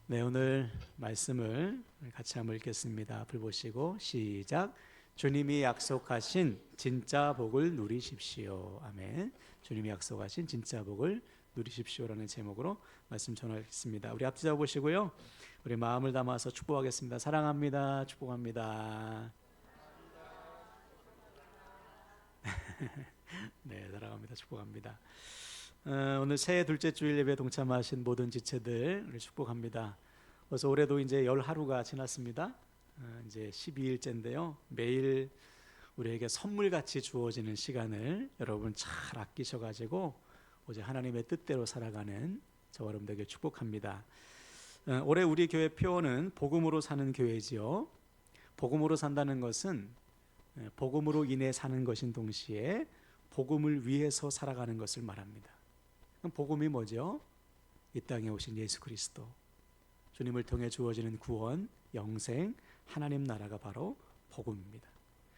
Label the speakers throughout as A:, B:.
A: 네, 오늘 말씀을 같이 한번 읽겠습니다. 앞을 보시고 시작. 주님이 약속하신 진짜 복을 누리십시오. 아멘. 주님이 약속하신 진짜 복을 누리십시오라는 제목으로 말씀 전하겠습니다. 우리 앞뒤자 보시고요. 우리 마음을 담아서 축복하겠습니다. 사랑합니다. 축복합니다. 네, 사랑합니다. 축복합니다. 오늘 새해 둘째 주일 예배 동참하신 모든 지체들 우리 축복합니다. 그래서 올해도 이제 10하루가 지났습니다. 이제 12일째인데요. 매일 우리에게 선물같이 주어지는 시간을 여러분 잘 아끼셔가지고 오직 하나님의 뜻대로 살아가는 저와 여러분들에게 축복합니다. 올해 우리 교회 표어는 복음으로 사는 교회지요. 복음으로 산다는 것은 복음으로 인해 사는 것인 동시에 복음을 위해서 살아가는 것을 말합니다. 그럼 복음이 뭐죠? 이 땅에 오신 예수 그리스도, 주님을 통해 주어지는 구원, 영생, 하나님 나라가 바로 복음입니다.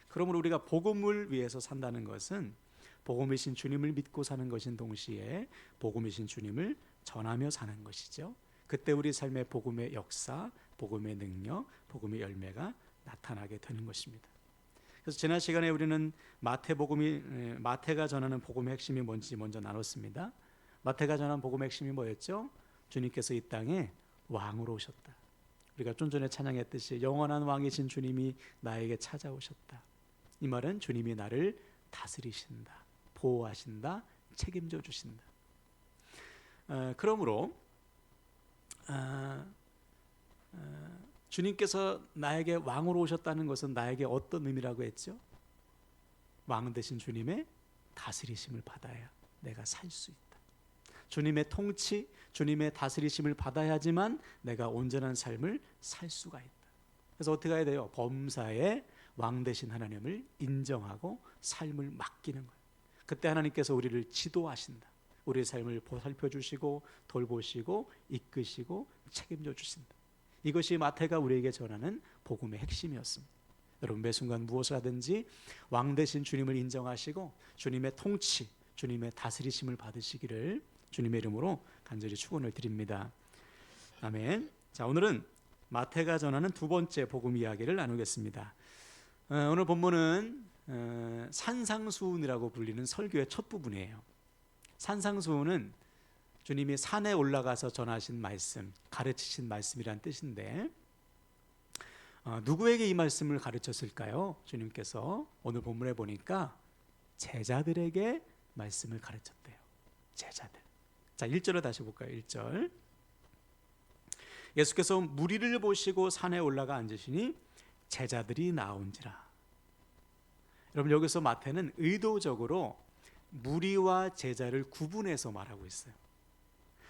A: 그러므로 우리가 복음을 위해서 산다는 것은 복음이신 주님을 믿고 사는 것인 동시에 복음이신 주님을 전하며 사는 것이죠. 그때 우리 삶의 복음의 역사, 복음의 능력, 복음의 열매가 나타나게 되는 것입니다. 그래서 지난 시간에 우리는 마태가 전하는 복음의 핵심이 뭔지 먼저 나눴습니다. 마태가 전한 복음의 핵심이 뭐였죠? 주님께서 이 땅에 왕으로 오셨다. 우리가 좀 전에 찬양했듯이 영원한 왕이신 주님이 나에게 찾아오셨다. 이 말은 주님이 나를 다스리신다, 보호하신다, 책임져 주신다. 그러므로 주님께서 나에게 왕으로 오셨다는 것은 나에게 어떤 의미라고 했죠? 왕 되신 주님의 다스리심을 받아야 내가 살 수 있다. 주님의 통치, 주님의 다스리심을 받아야지만 내가 온전한 삶을 살 수가 있다. 그래서 어떻게 해야 돼요? 범사의 왕 되신 하나님을 인정하고 삶을 맡기는 거예요. 그때 하나님께서 우리를 지도하신다. 우리의 삶을 살펴주시고 돌보시고 이끄시고 책임져 주신다. 이것이 마태가 우리에게 전하는 복음의 핵심이었습니다. 여러분 매 순간 무엇을 하든지 왕 되신 주님을 인정하시고 주님의 통치, 주님의 다스리심을 받으시기를 주님의 이름으로 간절히 축원을 드립니다. 아멘. 자, 오늘은 마태가 전하는 두 번째 복음 이야기를 나누겠습니다. 오늘 본문은 산상수훈이라고 불리는 설교의 첫 부분이에요. 산상수훈은 주님이 산에 올라가서 전하신 말씀, 가르치신 말씀이란 뜻인데 누구에게 이 말씀을 가르쳤을까요? 주님께서 오늘 본문에 보니까 제자들에게 말씀을 가르쳤대요. 제자들. 자, 1절을 다시 볼까요? 1절. 예수께서 무리를 보시고 산에 올라가 앉으시니 제자들이 나온지라. 여러분 여기서 마태는 의도적으로 무리와 제자를 구분해서 말하고 있어요.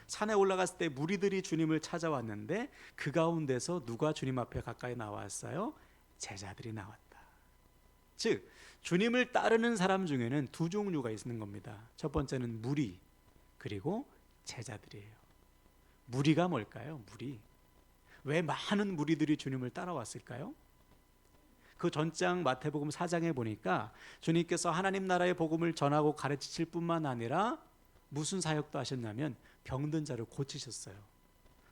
A: 산에 올라갔을 때 무리들이 주님을 찾아왔는데 그 가운데서 누가 주님 앞에 가까이 나왔어요? 제자들이 나왔다. 즉 주님을 따르는 사람 중에는 두 종류가 있는 겁니다. 첫 번째는 무리, 그리고 제자들이에요. 무리가 뭘까요? 무리. 왜 많은 무리들이 주님을 따라왔을까요? 그 전장 마태복음 4장에 보니까 주님께서 하나님 나라의 복음을 전하고 가르치실 뿐만 아니라 무슨 사역도 하셨냐면 병든 자를 고치셨어요.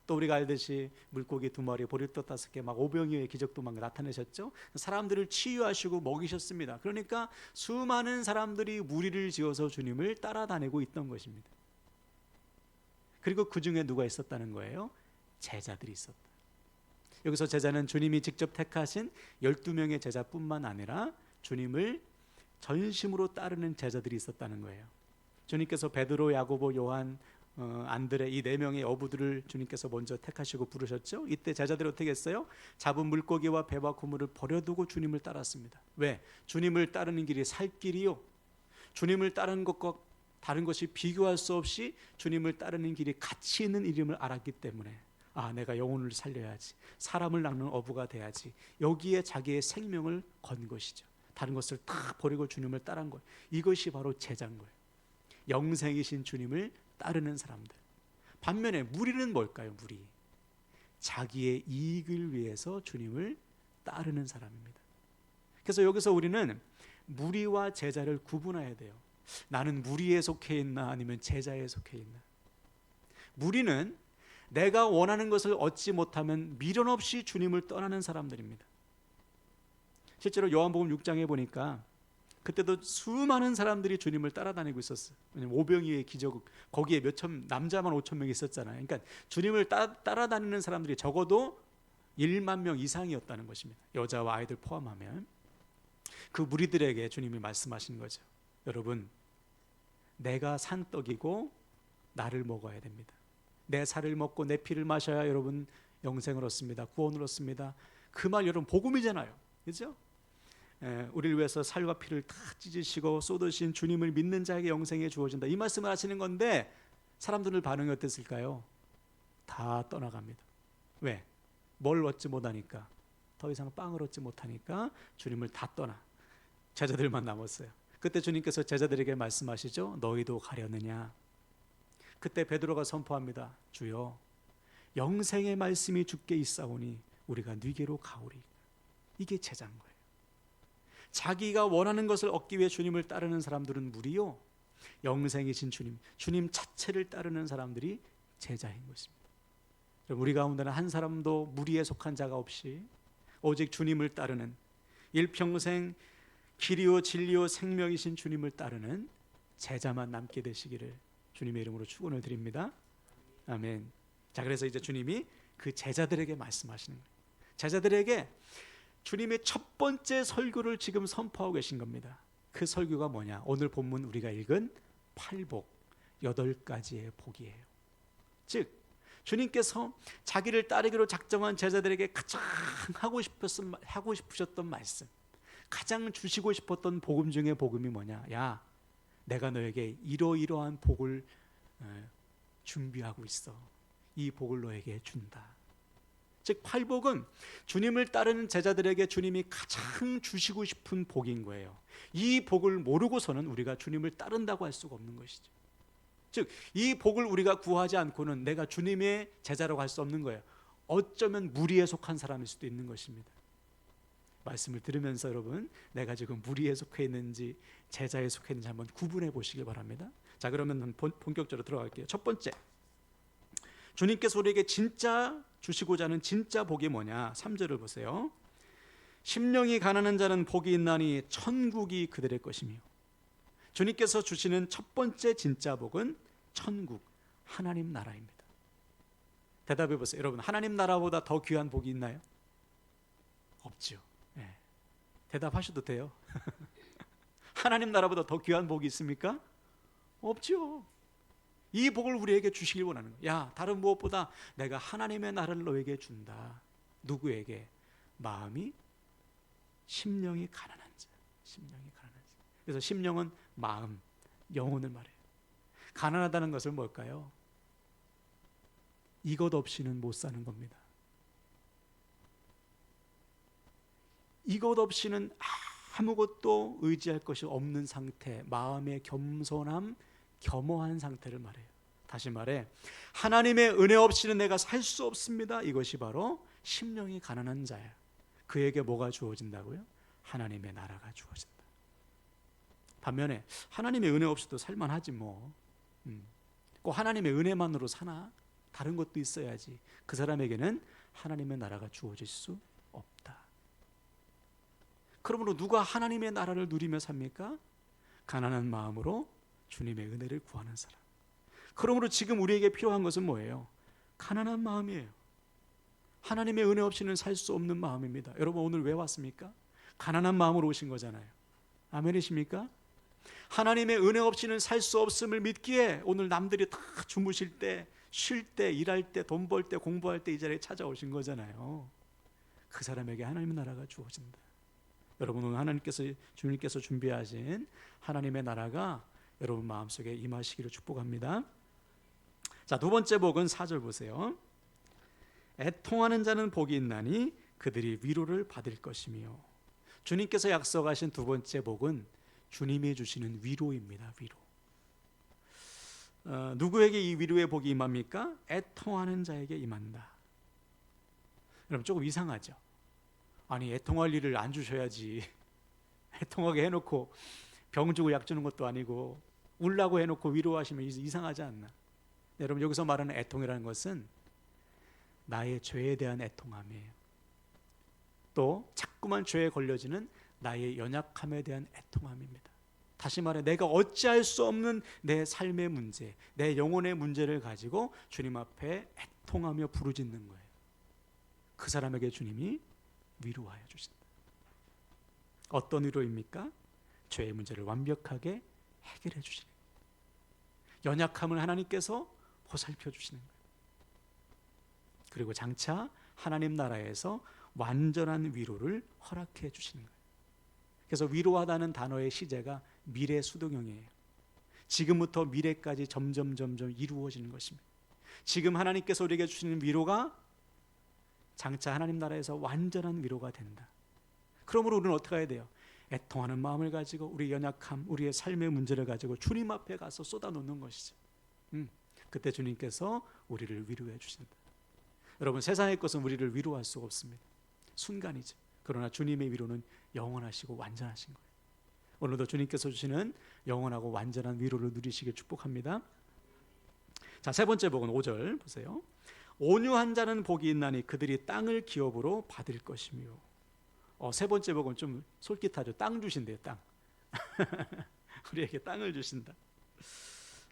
A: 또 우리가 알듯이 물고기 2마리, 보리떡 5개, 막 오병이어의 기적도 막 나타내셨죠. 사람들을 치유하시고 먹이셨습니다. 그러니까 수많은 사람들이 무리를 지어서 주님을 따라다니고 있던 것입니다. 그리고 그 중에 누가 있었다는 거예요? 제자들이 있었다. 여기서 제자는 주님이 직접 택하신 12명의 제자뿐만 아니라 주님을 전심으로 따르는 제자들이 있었다는 거예요. 주님께서 베드로, 야고보, 요한, 안드레 이 4명의 어부들을 주님께서 먼저 택하시고 부르셨죠. 이때 제자들이 어떻게 했어요? 잡은 물고기와 배와 그물을 버려두고 주님을 따랐습니다. 왜? 주님을 따르는 길이 살 길이요, 주님을 따르는 것과 다른 것이 비교할 수 없이 주님을 따르는 길이 가치 있는 이름을 알았기 때문에 내가 영혼을 살려야지, 사람을 낚는 어부가 돼야지, 여기에 자기의 생명을 건 것이죠. 다른 것을 다 버리고 주님을 따른 거예요. 이것이 바로 제자인 거예요. 영생이신 주님을 따르는 사람들. 반면에 무리는 뭘까요? 무리. 자기의 이익을 위해서 주님을 따르는 사람입니다. 그래서 여기서 우리는 무리와 제자를 구분해야 돼요. 나는 무리에 속해 있나 아니면 제자에 속해 있나. 무리는 내가 원하는 것을 얻지 못하면 미련 없이 주님을 떠나는 사람들입니다. 실제로 요한복음 6장에 보니까 그때도 수많은 사람들이 주님을 따라다니고 있었어요. 왜냐하면 오병이의 기적, 거기에 남자만 5천 명이 있었잖아요. 그러니까 주님을 따라다니는 사람들이 적어도 1만 명 이상이었다는 것입니다. 여자와 아이들 포함하면. 그 무리들에게 주님이 말씀하신 거죠. 여러분, 내가 산떡이고 나를 먹어야 됩니다. 내 살을 먹고 내 피를 마셔야 여러분 영생을 얻습니다. 구원을 얻습니다. 그 말 여러분 복음이잖아요. 그렇죠? 우리를 위해서 살과 피를 다 찢으시고 쏟으신 주님을 믿는 자에게 영생이 주어진다. 이 말씀을 하시는 건데 사람들의 반응이 어땠을까요? 다 떠나갑니다. 왜? 뭘 얻지 못하니까, 더 이상 빵을 얻지 못하니까 주님을 다 떠나 제자들만 남았어요. 그때 주님께서 제자들에게 말씀하시죠. 너희도 가려느냐? 그때 베드로가 선포합니다. 주여, 영생의 말씀이 주께 있사오니 우리가 네게로 가오리. 이게 제자인 거예요. 자기가 원하는 것을 얻기 위해 주님을 따르는 사람들은 무리요, 영생이신 주님 자체를 따르는 사람들이 제자인 것입니다. 우리 가운데는 한 사람도 무리에 속한 자가 없이 오직 주님을 따르는, 일평생 길이요 진리요 생명이신 주님을 따르는 제자만 남게 되시기를 주님의 이름으로 축원을 드립니다. 아멘. 자, 그래서 이제 주님이 그 제자들에게 말씀하시는 거예요. 제자들에게 주님의 첫 번째 설교를 지금 선포하고 계신 겁니다. 그 설교가 뭐냐? 오늘 본문 우리가 읽은 8복, 8가지의 복이에요. 즉 주님께서 자기를 따르기로 작정한 제자들에게 가장 하고 싶으셨던 말씀, 가장 주시고 싶었던 복음 중에 복음이 뭐냐? 야, 내가 너에게 이러이러한 복을 준비하고 있어. 이 복을 너에게 준다. 즉 팔복은 주님을 따르는 제자들에게 주님이 가장 주시고 싶은 복인 거예요. 이 복을 모르고서는 우리가 주님을 따른다고 할 수가 없는 것이죠. 즉 이 복을 우리가 구하지 않고는 내가 주님의 제자라고 할 수 없는 거예요. 어쩌면 무리에 속한 사람일 수도 있는 것입니다. 말씀을 들으면서 여러분, 내가 지금 무리에 속해 있는지 제자에 속해 있는지 한번 구분해 보시길 바랍니다. 자, 그러면 본격적으로 들어갈게요. 첫 번째, 주님께서 우리에게 진짜 주시고자 하는 진짜 복이 뭐냐? 3절을 보세요. 심령이 가난한 자는 복이 있나니 천국이 그들의 것이며. 주님께서 주시는 첫 번째 진짜 복은 천국, 하나님 나라입니다. 대답해 보세요. 여러분, 하나님 나라보다 더 귀한 복이 있나요? 없죠. 네. 대답하셔도 돼요. 하나님 나라보다 더 귀한 복이 있습니까? 없죠. 이 복을 우리에게 주시길 원하는 거예요. 야, 다른 무엇보다 내가 하나님의 나라를 너에게 준다. 누구에게? 마음이, 심령이 가난한 자. 심령이 가난한 자. 그래서 심령은 마음, 영혼을 말해요. 가난하다는 것은 뭘까요? 이것 없이는 못 사는 겁니다. 이것 없이는 아무것도 의지할 것이 없는 상태, 마음의 겸손함, 겸허한 상태를 말해요. 다시 말해, 하나님의 은혜 없이는 내가 살 수 없습니다. 이것이 바로 심령이 가난한 자야. 그에게 뭐가 주어진다고요? 하나님의 나라가 주어진다. 반면에 하나님의 은혜 없이도 살만하지 뭐. 꼭 하나님의 은혜만으로 사나? 다른 것도 있어야지. 그 사람에게는 하나님의 나라가 주어질 수 없다. 그러므로 누가 하나님의 나라를 누리며 삽니까? 가난한 마음으로 주님의 은혜를 구하는 사람. 그러므로 지금 우리에게 필요한 것은 뭐예요? 가난한 마음이에요. 하나님의 은혜 없이는 살 수 없는 마음입니다. 여러분, 오늘 왜 왔습니까? 가난한 마음으로 오신 거잖아요. 아멘이십니까? 하나님의 은혜 없이는 살 수 없음을 믿기에 오늘 남들이 다 주무실 때, 쉴 때, 일할 때, 돈 벌 때, 공부할 때 이 자리에 찾아오신 거잖아요. 그 사람에게 하나님의 나라가 주어진다. 여러분, 오늘 주님께서 준비하신 하나님의 나라가 여러분 마음속에 임하시기를 축복합니다. 자, 두 번째 복은 4절 보세요. 애통하는 자는 복이 있나니 그들이 위로를 받을 것이며. 주님께서 약속하신 두 번째 복은 주님이 주시는 위로입니다. 위로. 누구에게 이 위로의 복이 임합니까? 애통하는 자에게 임한다. 여러분, 조금 이상하죠? 아니, 애통할 일을 안 주셔야지. 애통하게 해놓고 병 주고 약 주는 것도 아니고 울라고 해놓고 위로하시면 이상하지 않나? 여러분, 여기서 말하는 애통이라는 것은 나의 죄에 대한 애통함이에요. 또 자꾸만 죄에 걸려지는 나의 연약함에 대한 애통함입니다. 다시 말해 내가 어찌할 수 없는 내 삶의 문제, 내 영혼의 문제를 가지고 주님 앞에 애통하며 부르짖는 거예요. 그 사람에게 주님이 위로하여 주신다. 어떤 위로입니까? 죄의 문제를 완벽하게 해결해 주시는 거예요. 연약함을 하나님께서 보살펴 주시는 거예요. 그리고 장차 하나님 나라에서 완전한 위로를 허락해 주시는 거예요. 그래서 위로하다는 단어의 시제가 미래 수동형이에요. 지금부터 미래까지 점점 이루어지는 것입니다. 지금 하나님께서 우리에게 주시는 위로가 장차 하나님 나라에서 완전한 위로가 된다. 그러므로 우리는 어떻게 해야 돼요? 애통하는 마음을 가지고 우리 연약함, 우리의 삶의 문제를 가지고 주님 앞에 가서 쏟아놓는 것이죠. 그때 주님께서 우리를 위로해 주신다. 여러분, 세상의 것은 우리를 위로할 수가 없습니다. 순간이죠. 그러나 주님의 위로는 영원하시고 완전하신 거예요. 오늘도 주님께서 주시는 영원하고 완전한 위로를 누리시길 축복합니다. 자, 세 번째 복은 5절 보세요. 온유한 자는 복이 있나니 그들이 땅을 기업으로 받을 것이며. 세 번째 복은 좀 솔깃하죠. 땅 주신대요. 땅. 우리에게 땅을 주신다.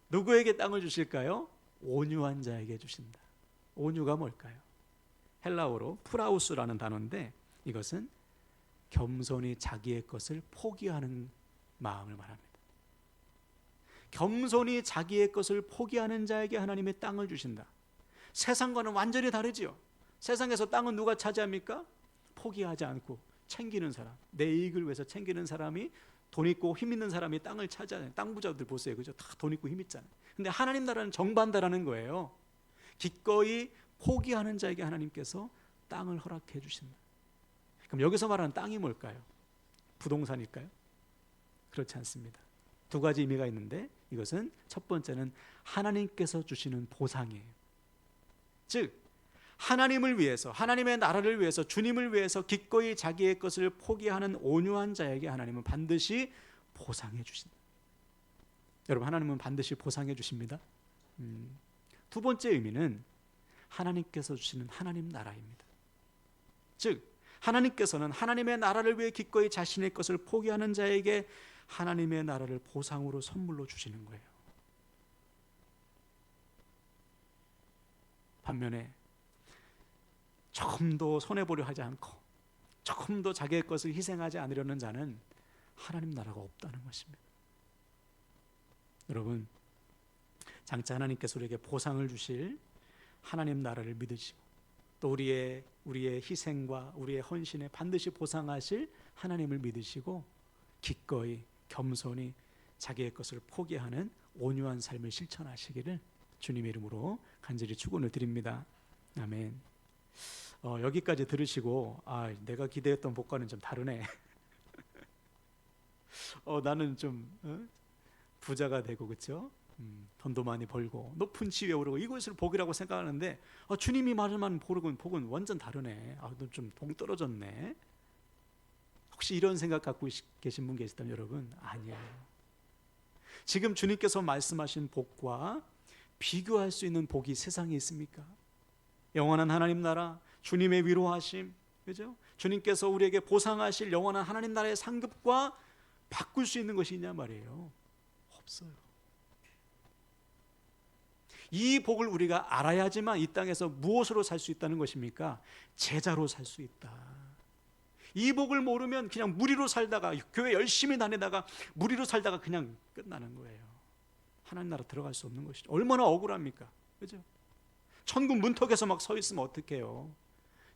A: 누구에게 땅을 주실까요? 온유한 자에게 주신다. 온유가 뭘까요? 헬라어로 프라우스라는 단어인데 이것은 겸손히 자기의 것을 포기하는 마음을 말합니다. 겸손히 자기의 것을 포기하는 자에게 하나님의 땅을 주신다. 세상과는 완전히 다르지요. 세상에서 땅은 누가 차지합니까? 포기하지 않고 챙기는 사람, 내 이익을 위해서 챙기는 사람이, 돈 있고 힘 있는 사람이 땅을 차지하잖아요. 땅 부자들 보세요, 그죠? 다 돈 있고 힘 있잖아요. 근데 하나님 나라는 정반대라는 거예요. 기꺼이 포기하는 자에게 하나님께서 땅을 허락해 주신다. 그럼 여기서 말하는 땅이 뭘까요? 부동산일까요? 그렇지 않습니다. 두 가지 의미가 있는데 이것은 첫 번째는 하나님께서 주시는 보상이에요. 즉 하나님을 위해서, 하나님의 나라를 위해서, 주님을 위해서 기꺼이 자기의 것을 포기하는 온유한 자에게 하나님은 반드시 보상해 주신다. 여러분, 하나님은 반드시 보상해 주십니다. 두 번째 의미는 하나님께서 주시는 하나님 나라입니다. 즉 하나님께서는 하나님의 나라를 위해 기꺼이 자신의 것을 포기하는 자에게 하나님의 나라를 보상으로 선물로 주시는 거예요. 반면에 조금도 손해보려 하지 않고 조금도 자기의 것을 희생하지 않으려는 자는 하나님 나라가 없다는 것입니다. 여러분, 장차 하나님께서 우리에게 보상을 주실 하나님 나라를 믿으시고 또 우리의 희생과 우리의 헌신에 반드시 보상하실 하나님을 믿으시고 기꺼이 겸손히 자기의 것을 포기하는 온유한 삶을 실천하시기를 주님의 이름으로 간절히 축원을 드립니다. 아멘. 여기까지 들으시고 내가 기대했던 복과는 좀 다르네. 나는 좀 부자가 되고 그렇죠? 돈도 많이 벌고 높은 지위에 오르고 이것을 복이라고 생각하는데 주님이 말만 복은 완전 다르네. 좀 동떨어졌네. 혹시 이런 생각 갖고 계신 분 계시다면 여러분, 아니에요. 지금 주님께서 말씀하신 복과 비교할 수 있는 복이 세상에 있습니까? 영원한 하나님 나라, 주님의 위로하심, 그죠? 주님께서 우리에게 보상하실 영원한 하나님 나라의 상급과 바꿀 수 있는 것이 있냐 말이에요. 없어요. 이 복을 우리가 알아야지만 이 땅에서 무엇으로 살 수 있다는 것입니까? 제자로 살 수 있다. 이 복을 모르면 그냥 무리로 살다가, 교회 열심히 다니다가 무리로 살다가 그냥 끝나는 거예요. 하나님 나라 들어갈 수 없는 것이죠. 얼마나 억울합니까? 그죠? 천국 문턱에서 막 서 있으면 어떡해요?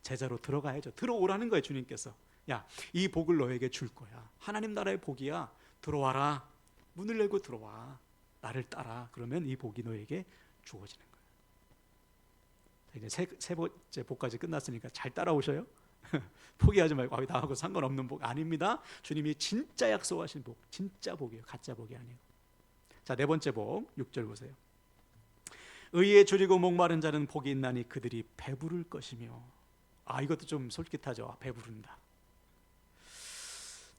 A: 제자로 들어가야죠. 들어오라는 거예요. 주님께서 야, 이 복을 너에게 줄 거야. 하나님 나라의 복이야. 들어와라. 문을 열고 들어와. 나를 따라. 그러면 이 복이 너에게 주어지는 거예요. 이제 세 번째 복까지 끝났으니까 잘 따라오셔요. 포기하지 말고 나하고 상관없는 복 아닙니다. 주님이 진짜 약속하신 복, 진짜 복이에요. 가짜 복이 아니에요. 자, 네 번째 복 6절 보세요. 의에 줄이고 목마른 자는 복이 있나니 그들이 배부를 것이며. 이것도 좀 솔깃하죠. 배부른다.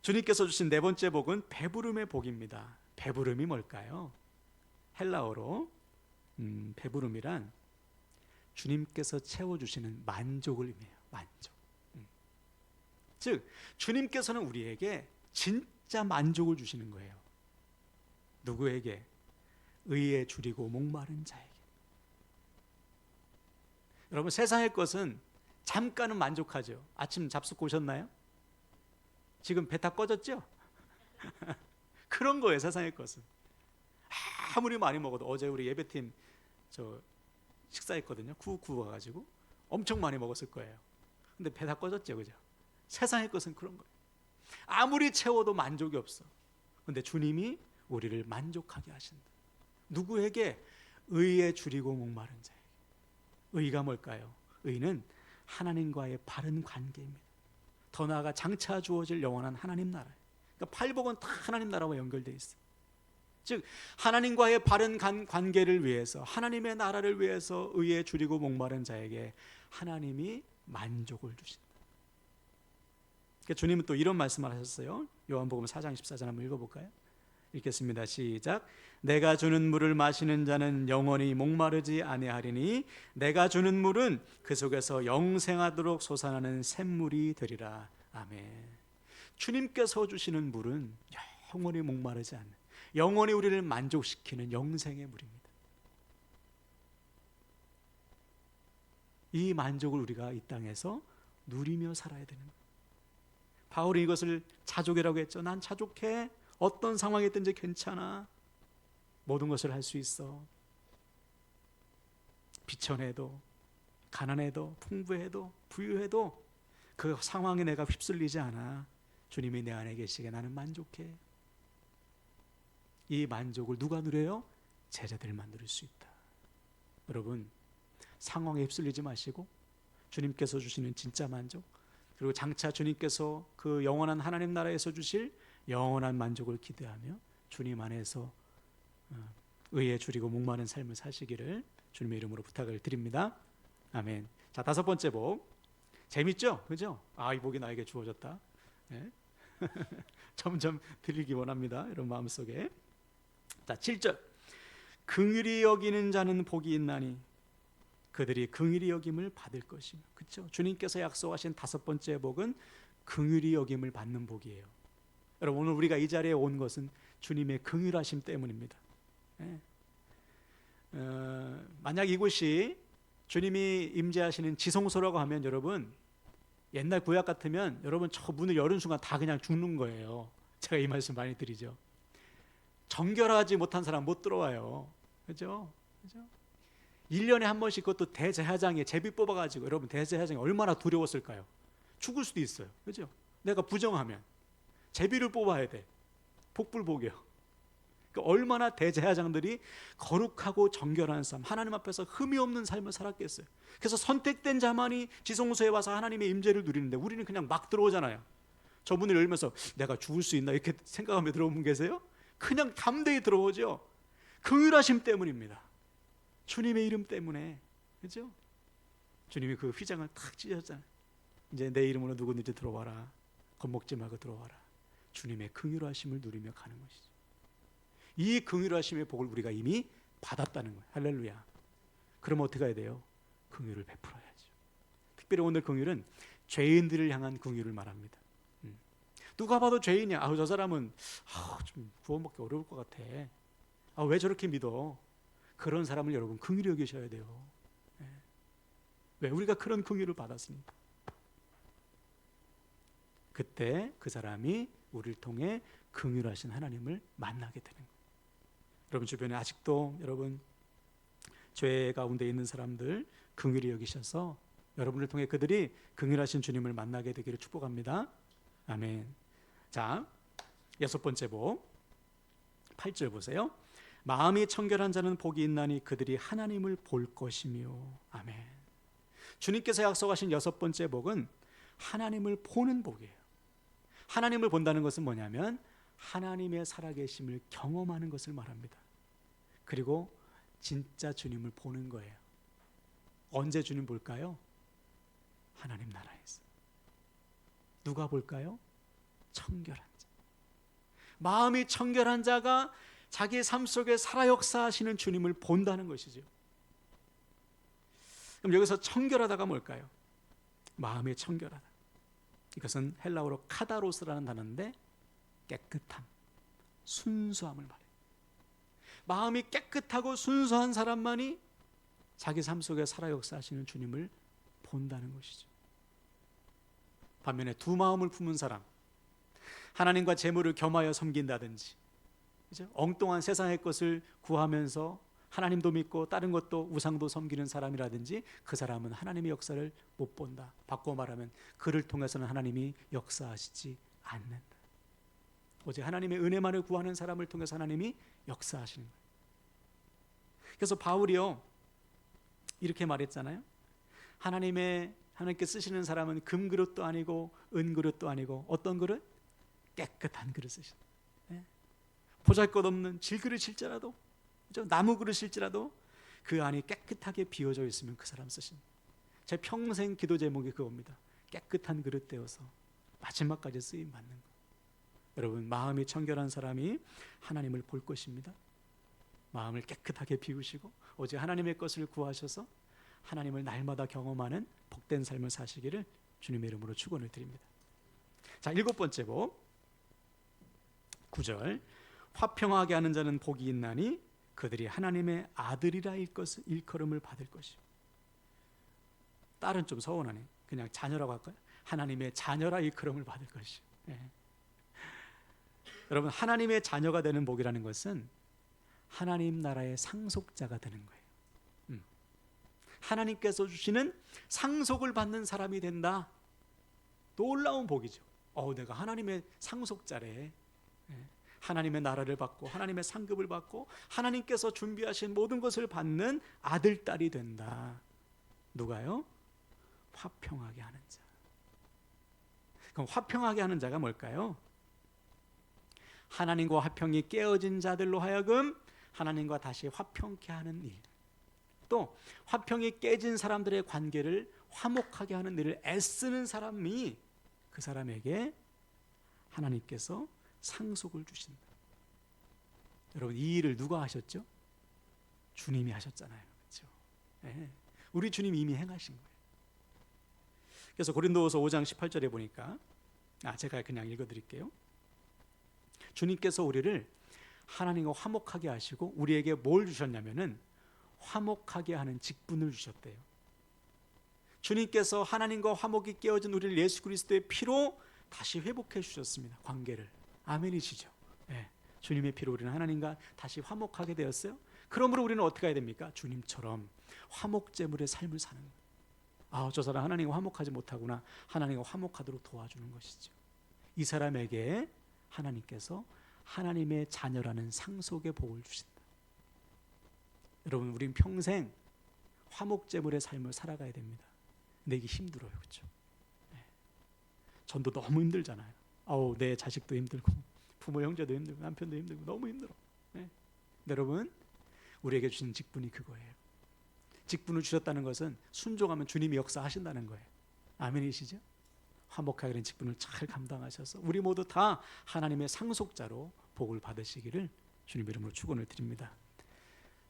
A: 주님께서 주신 네 번째 복은 배부름의 복입니다. 배부름이 뭘까요? 헬라어로 배부름이란 주님께서 채워주시는 만족을 의미해요. 만족. 즉 주님께서는 우리에게 진짜 만족을 주시는 거예요. 누구에게? 의에 줄이고 목마른 자에게. 여러분, 세상의 것은 잠깐은 만족하죠. 아침 잡숫 오셨나요? 지금 배 다 꺼졌죠? 그런 거예요. 세상의 것은 아무리 많이 먹어도, 어제 우리 예배팀 식사했거든요. 구워 가지고 엄청 많이 먹었을 거예요. 근데 배 다 꺼졌죠, 그죠? 세상의 것은 그런 거예요. 아무리 채워도 만족이 없어. 근데 주님이 우리를 만족하게 하신다. 누구에게? 의에 줄이고 목마른 자에게. 의가 뭘까요? 의는 하나님과의 바른 관계입니다. 더 나아가 장차 주어질 영원한 하나님 나라. 그러니까 팔복은 다 하나님 나라와 연결되어 있어요. 즉 하나님과의 바른 관계를 위해서, 하나님의 나라를 위해서 의에 줄이고 목마른 자에게 하나님이 만족을 주신다. 그러니까 주님은 또 이런 말씀을 하셨어요. 요한복음 4장 14절 한번 읽어볼까요? 읽겠습니다. 시작. 내가 주는 물을 마시는 자는 영원히 목마르지 아니하리니 내가 주는 물은 그 속에서 영생하도록 솟아나는 샘물이 되리라. 아멘. 주님께서 주시는 물은 영원히 목마르지 않는, 영원히 우리를 만족시키는 영생의 물입니다. 이 만족을 우리가 이 땅에서 누리며 살아야 되는 거예요. 바울이 이것을 자족이라고 했죠. 난 자족해. 어떤 상황이 있든지 괜찮아. 모든 것을 할 수 있어. 비천해도, 가난해도, 풍부해도, 부유해도 그 상황에 내가 휩쓸리지 않아. 주님이 내 안에 계시게 나는 만족해. 이 만족을 누가 누려요? 제자들만 누릴 수 있다. 여러분, 상황에 휩쓸리지 마시고 주님께서 주시는 진짜 만족, 그리고 장차 주님께서 그 영원한 하나님 나라에서 주실 영원한 만족을 기대하며 주님 안에서 의에 줄이고 목마른 삶을 사시기를 주님의 이름으로 부탁을 드립니다. 아멘. 자, 5번째 복. 재밌죠? 그죠? 이 복이 나에게 주어졌다. 네. 점점 드리기 원합니다. 이런 마음속에. 자, 7절. 긍휼히 여기는 자는 복이 있나니 그들이 긍휼히 여김을 받을 것이며. 그렇죠? 주님께서 약속하신 5번째 복은 긍휼히 여김을 받는 복이에요. 여러분, 오늘 우리가 이 자리에 온 것은 주님의 긍휼하심 때문입니다. 네. 만약 이곳이 주님이 임재하시는 지성소라고 하면, 여러분 옛날 구약 같으면 여러분 저 문을 여는 순간 다 그냥 죽는 거예요. 제가 이 말씀 많이 드리죠. 정결하지 못한 사람 못 들어와요. 그죠? 1년에 한 번씩, 그것도 대제사장이 제비 뽑아가지고, 여러분 대제사장이 얼마나 두려웠을까요? 죽을 수도 있어요. 그죠? 내가 부정하면 제비를 뽑아야 돼. 복불복이요. 그러니까 얼마나 대제사장들이 거룩하고 정결한 삶, 하나님 앞에서 흠이 없는 삶을 살았겠어요. 그래서 선택된 자만이 지성소에 와서 하나님의 임재를 누리는데 우리는 그냥 막 들어오잖아요. 저 문을 열면서 내가 죽을 수 있나 이렇게 생각하며 들어온 분 계세요? 그냥 담대히 들어오죠. 긍휼하심 때문입니다. 주님의 이름 때문에. 그렇죠? 주님이 그 휘장을 탁 찢었잖아요. 이제 내 이름으로 누구든지 들어와라. 겁먹지 말고 들어와라. 주님의 긍휼하심을 누리며 가는 것이죠. 이 긍휼하심의 복을 우리가 이미 받았다는 거예요. 할렐루야. 그럼 어떻게 해야 돼요? 긍휼을 베풀어야죠. 특별히 오늘 긍휼은 죄인들을 향한 긍휼을 말합니다. 누가 봐도 죄인이야. 저 사람은 좀 구원받기 어려울 것 같아. 왜 저렇게 믿어? 그런 사람을 여러분 긍휼히 여기셔야 돼요. 왜? 우리가 그런 긍휼을 받았으니까. 그때 그 사람이 우리를 통해 긍휼하신 하나님을 만나게 되는 거예요. 여러분 주변에 아직도 여러분 죄 가운데 있는 사람들 긍휼히 여기셔서 여러분을 통해 그들이 긍휼하신 주님을 만나게 되기를 축복합니다. 아멘. 자, 6번째 복 8절 보세요. 마음이 청결한 자는 복이 있나니 그들이 하나님을 볼 것이며. 아멘. 주님께서 약속하신 6번째 복은 하나님을 보는 복이에요. 하나님을 본다는 것은 뭐냐면 하나님의 살아계심을 경험하는 것을 말합니다. 그리고 진짜 주님을 보는 거예요. 언제 주님 볼까요? 하나님 나라에서. 누가 볼까요? 청결한 자. 마음이 청결한 자가 자기 삶 속에 살아 역사하시는 주님을 본다는 것이죠. 그럼 여기서 청결하다가 뭘까요? 마음이 청결하다. 이것은 헬라어로 카다로스라는 단어인데 깨끗함, 순수함을 말해요. 마음이 깨끗하고 순수한 사람만이 자기 삶 속에 살아 역사하시는 주님을 본다는 것이죠. 반면에 두 마음을 품은 사람, 하나님과 재물을 겸하여 섬긴다든지, 그죠? 엉뚱한 세상의 것을 구하면서 하나님도 믿고 다른 것도 우상도 섬기는 사람이라든지, 그 사람은 하나님의 역사를 못 본다. 바꿔 말하면 그를 통해서는 하나님이 역사하시지 않는다. 오직 하나님의 은혜만을 구하는 사람을 통해서 하나님이 역사하시는 거예요. 그래서 바울이요 이렇게 말했잖아요. 하나님께 쓰시는 사람은 금그릇도 아니고 은그릇도 아니고 어떤 그릇? 깨끗한 그릇 쓰신다. 보잘것없는 질그릇일지라도, 나무 그릇일지라도 그 안이 깨끗하게 비워져 있으면 그 사람 쓰신다. 제 평생 기도 제목이 그겁니다. 깨끗한 그릇 되어서 마지막까지 쓰임 받는 것. 여러분, 마음이 청결한 사람이 하나님을 볼 것입니다. 마음을 깨끗하게 비우시고 오직 하나님의 것을 구하셔서 하나님을 날마다 경험하는 복된 삶을 사시기를 주님의 이름으로 축원을 드립니다. 자, 7번째 복 9절, 화평하게 하는 자는 복이 있나니 그들이 하나님의 아들이라 일컬음을 받을 것이요. 딸은 좀 서운하네. 그냥 자녀라고 할까요? 하나님의 자녀라 일컬음을 받을 것이요. 여러분, 하나님의 자녀가 되는 복이라는 것은 하나님 나라의 상속자가 되는 거예요. 하나님께서 주시는 상속을 받는 사람이 된다. 놀라운 복이죠. 내가 하나님의 상속자래. 하나님의 나라를 받고 하나님의 상급을 받고 하나님께서 준비하신 모든 것을 받는 아들, 딸이 된다. 누가요? 화평하게 하는 자. 그럼 화평하게 하는 자가 뭘까요? 하나님과 화평이 깨어진 자들로 하여금 하나님과 다시 화평케 하는 일, 또 화평이 깨진 사람들의 관계를 화목하게 하는 일을 애쓰는 사람이, 그 사람에게 하나님께서 상속을 주신다. 여러분, 이 일을 누가 하셨죠? 주님이 하셨잖아요. 그렇죠? 우리 주님이 이미 행하신 거예요. 그래서 고린도후서 5장 18절에 보니까, 제가 그냥 읽어드릴게요. 주님께서 우리를 하나님과 화목하게 하시고 우리에게 뭘 주셨냐면은 화목하게 하는 직분을 주셨대요. 주님께서 하나님과 화목이 깨어진 우리를 예수 그리스도의 피로 다시 회복해 주셨습니다. 관계를. 아멘이시죠? 주님의 피로 우리는 하나님과 다시 화목하게 되었어요. 그러므로 우리는 어떻게 해야 됩니까? 주님처럼 화목제물의 삶을 사는 거예요. 저 사람 하나님과 화목하지 못하구나. 하나님과 화목하도록 도와주는 것이죠. 이 사람에게 하나님께서 하나님의 자녀라는 상속의 복을 주신다. 여러분, 우린 평생 화목제물의 삶을 살아가야 됩니다. 근데 이게 힘들어요. 그렇죠? 전도 너무 힘들잖아요. 내 자식도 힘들고 부모 형제도 힘들고 남편도 힘들고 너무 힘들어. 여러분, 우리에게 주신 직분이 그거예요. 직분을 주셨다는 것은 순종하면 주님이 역사하신다는 거예요. 아멘이시죠? 화목하게 된 직분을 잘 감당하셔서 우리 모두 다 하나님의 상속자로 복을 받으시기를 주님 이름으로 축원을 드립니다.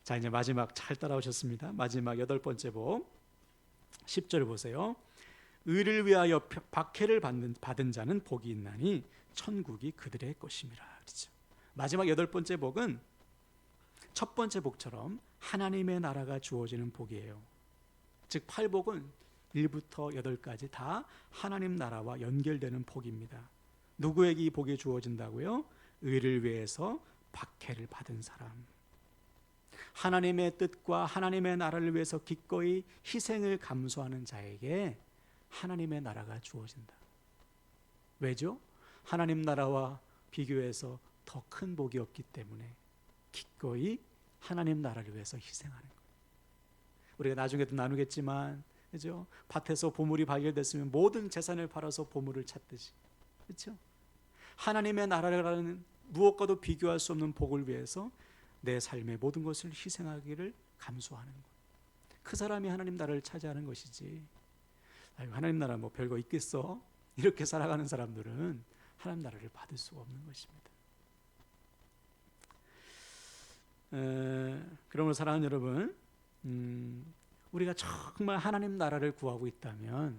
A: 자, 이제 마지막 잘 따라오셨습니다. 마지막 8번째 복 10절 보세요. 의를 위하여 박해를 받은 자는 복이 있나니 천국이 그들의 것임이라. 그렇죠? 마지막 8번째 복은 첫 번째 복처럼 하나님의 나라가 주어지는 복이에요. 즉 8복은 1부터 8까지 다 하나님 나라와 연결되는 복입니다. 누구에게 이 복이 주어진다고요? 의를 위해서 박해를 받은 사람, 하나님의 뜻과 하나님의 나라를 위해서 기꺼이 희생을 감수하는 자에게 하나님의 나라가 주어진다. 왜죠? 하나님 나라와 비교해서 더 큰 복이 없기 때문에 기꺼이 하나님 나라를 위해서 희생하는 거예요. 우리가 나중에도 나누겠지만, 그렇죠? 밭에서 보물이 발견됐으면 모든 재산을 팔아서 보물을 찾듯이, 그렇죠? 하나님의 나라라는 무엇과도 비교할 수 없는 복을 위해서 내 삶의 모든 것을 희생하기를 감수하는 것. 그 사람이 하나님 나라를 차지하는 것이지, 하나님 나라 뭐 별거 있겠어? 이렇게 살아가는 사람들은 하나님 나라를 받을 수가 없는 것입니다. 그러므로 사랑하는 여러분, 우리가 정말 하나님 나라를 구하고 있다면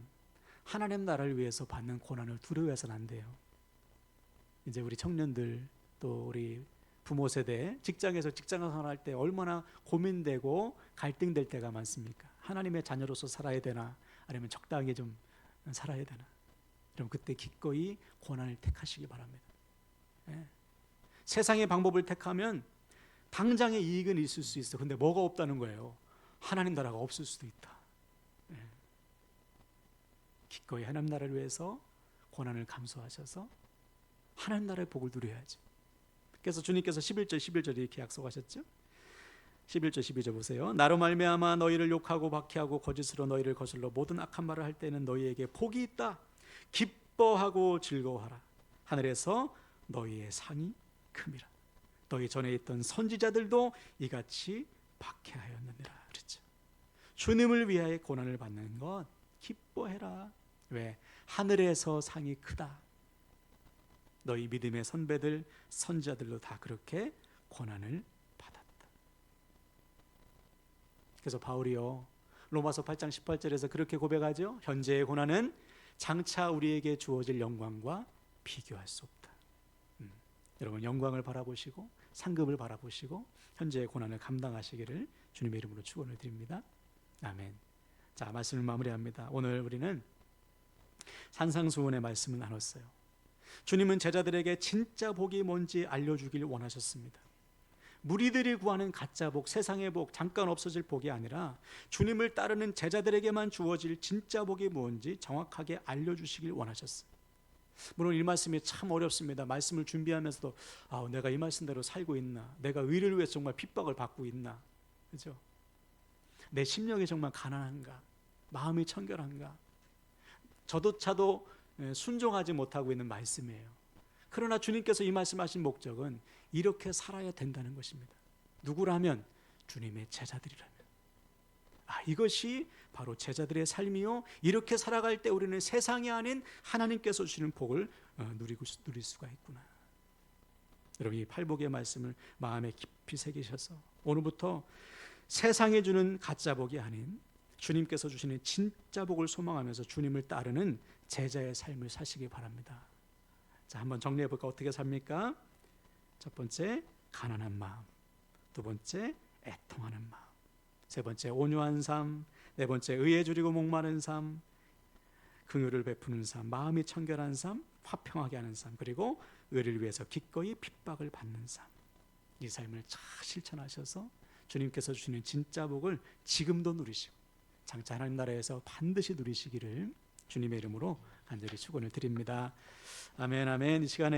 A: 하나님 나라를 위해서 받는 고난을 두려워해서는 안 돼요. 이제 우리 청년들 또 우리 부모 세대 직장에서 직장생활할 때 얼마나 고민되고 갈등될 때가 많습니까? 하나님의 자녀로서 살아야 되나 아니면 적당히 좀 살아야 되나? 그럼 그때 기꺼이 고난을 택하시기 바랍니다. 예. 세상의 방법을 택하면 당장의 이익은 있을 수 있어. 근데 뭐가 없다는 거예요? 하나님 나라가 없을 수도 있다. 예. 기꺼이 하나님 나라를 위해서 고난을 감수하셔서 하나님 나라의 복을 누려야죠. 그래서 주님께서 11절 이렇게 약속하셨죠. 11절 12절 보세요. 나로 말미암아 너희를 욕하고 박해하고 거짓으로 너희를 거슬러 모든 악한 말을 할 때는 너희에게 복이 있다. 기뻐하고 즐거워하라. 하늘에서 너희의 상이 큼이라. 너희 전에 있던 선지자들도 이같이 박해하였느니라. 그렇죠. 주님을 위하여 고난을 받는 것 기뻐해라. 왜? 하늘에서 상이 크다. 너희 믿음의 선배들 선지자들도 다 그렇게 고난을 받았다. 그래서 바울이요 로마서 8장 18절에서 그렇게 고백하죠. 현재의 고난은 장차 우리에게 주어질 영광과 비교할 수 없다. 여러분 영광을 바라보시고 상급을 바라보시고 현재의 고난을 감당하시기를 주님의 이름으로 축원을 드립니다. 아멘. 자, 말씀을 마무리합니다. 오늘 우리는 산상수훈의 말씀을 나눴어요. 주님은 제자들에게 진짜 복이 뭔지 알려주길 원하셨습니다. 무리들이 구하는 가짜 복, 세상의 복, 잠깐 없어질 복이 아니라 주님을 따르는 제자들에게만 주어질 진짜 복이 뭔지 정확하게 알려주시길 원하셨어요. 물론 이 말씀이 참 어렵습니다. 말씀을 준비하면서도 내가 이 말씀대로 살고 있나? 내가 의를 위해서 정말 핍박을 받고 있나? 그죠? 내 심령이 정말 가난한가? 마음이 청결한가? 저도차도 순종하지 못하고 있는 말씀이에요. 그러나 주님께서 이 말씀하신 목적은 이렇게 살아야 된다는 것입니다. 누구라면? 주님의 제자들이라면. 이것이 바로 제자들의 삶이요, 이렇게 살아갈 때 우리는 세상이 아닌 하나님께서 주시는 복을 누릴 수가 있구나. 여러분 이 팔복의 말씀을 마음에 깊이 새기셔서 오늘부터 세상에 주는 가짜 복이 아닌 주님께서 주시는 진짜 복을 소망하면서 주님을 따르는 제자의 삶을 사시기 바랍니다. 자, 한번 정리해 볼까? 어떻게 삽니까? 첫 번째, 가난한 마음. 두 번째, 애통하는 마음. 세 번째, 온유한 삶. 네 번째, 의에 줄이고 목마른 삶. 긍휼을 베푸는 삶. 마음이 청결한 삶. 화평하게 하는 삶. 그리고 의를 위해서 기꺼이 핍박을 받는 삶. 이 삶을 잘 실천하셔서 주님께서 주시는 진짜 복을 지금도 누리시고 장차 하나님 나라에서 반드시 누리시기를 주님의 이름으로 간절히 축원을 드립니다. 아멘, 아멘. 이 시간에